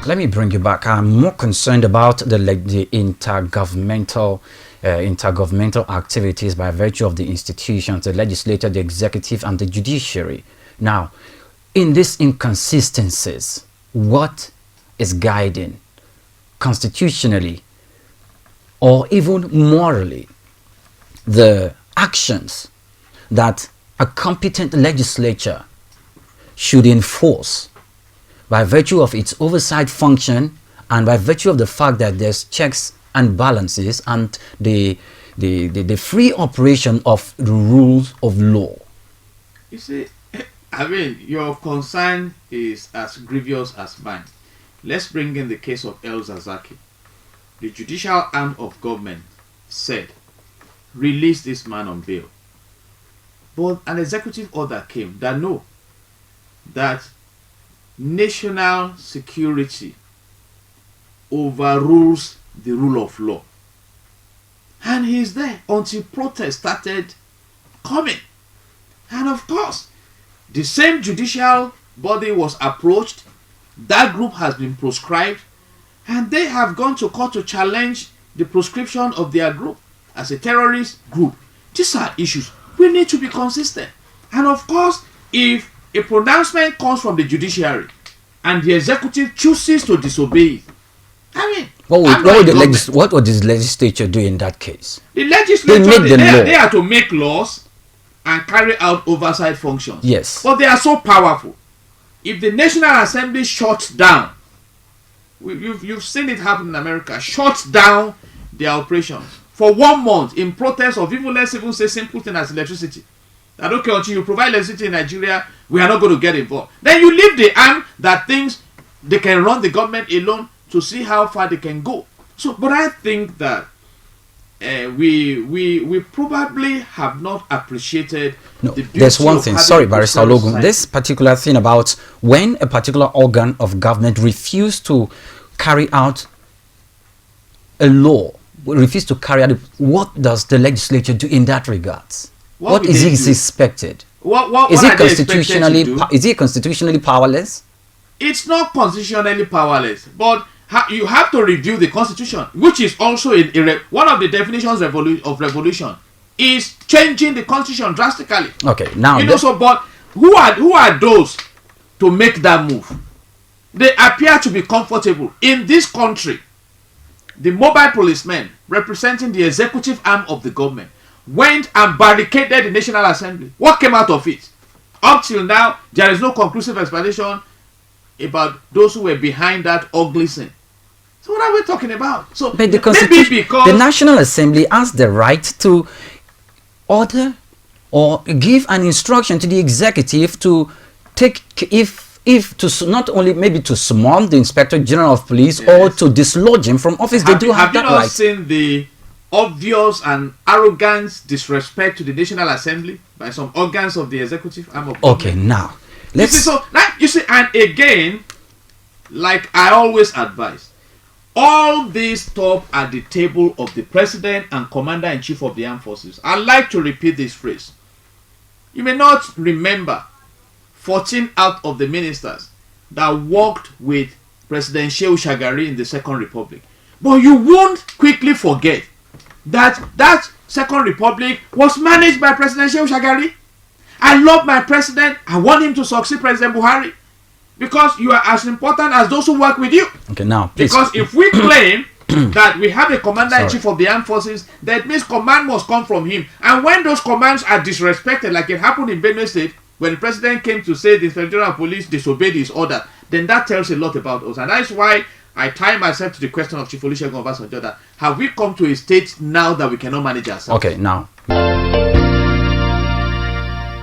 let me bring you back. I'm more concerned about the intergovernmental activities by virtue of the institutions, the legislature, the executive, and the judiciary. Now, in these inconsistencies, what is guiding constitutionally or even morally the actions that a competent legislature should enforce by virtue of its oversight function and by virtue of the fact that there's checks and balances and the free operation of the rules of law? You see, I mean, your concern is as grievous as mine. Let's bring in the case of El Zazaki. The judicial arm of government said, release this man on bail. But an executive order came that no, that national security overrules the rule of law. And he's there until protests started coming. And of course, the same judicial body was approached. That group has been proscribed. And they have gone to court to challenge the proscription of their group as a terrorist group. These are issues. We need to be consistent. And of course, if a pronouncement comes from the judiciary and the executive chooses to disobey it, I mean, what would the legislature do in that case? The legislature, they are to make laws and carry out oversight functions. Yes. But they are so powerful. If the National Assembly shuts down, you've seen it happen in America, shuts down their operations for 1 month in protest of even, let's even say simple thing as electricity. That okay, until you provide electricity in Nigeria, we are not going to get involved. Then you leave the arm that thinks they can run the government alone to see how far they can go. So, but I think that we probably have not appreciated the beauty. There's one thing, sorry, Barrister Ologun, this particular thing about when a particular organ of government refused to carry out a law, refused to carry out it, what does the legislature do in that regards? What is expected? Is it constitutionally powerless? It's not constitutionally powerless, but you have to review the constitution, which is also one of the definitions of revolution is changing the constitution drastically. Okay, now but who are those to make that move? They appear to be comfortable in this country. The mobile policemen representing the executive arm of the government went and barricaded the National Assembly. What came out of it? Up till now, there is no conclusive explanation about those who were behind that ugly scene. So what are we talking about? So but the National Assembly has the right to order or give an instruction to the executive to take, if to not only maybe to summon the Inspector General of Police, yes, or to dislodge him from office. They do have that right. Have you not seen the obvious and arrogant disrespect to the National Assembly by some organs of the executive arm of government? Okay, now you see, and again, like I always advise, all these stop at the table of the President and Commander-in-Chief of the Armed Forces. I like to repeat this phrase. You may not remember 14 out of the ministers that worked with President Shehu Shagari in the Second Republic, but you won't quickly forget that Second Republic was managed by President Shehu Shagari. I love my president. I want him to succeed President Buhari, because you are as important as those who work with you. Okay, now please. Because if we claim that we have a commander-in-chief of the armed forces, that means command must come from him. And when those commands are disrespected, like it happened in Benue State, when the president came to say the Inspector General of Police disobeyed his order, then that tells a lot about us. And that's why I tie myself to the question of Chief Olusegun Obasanjo, that have we come to a state now that we cannot manage ourselves? Okay, now.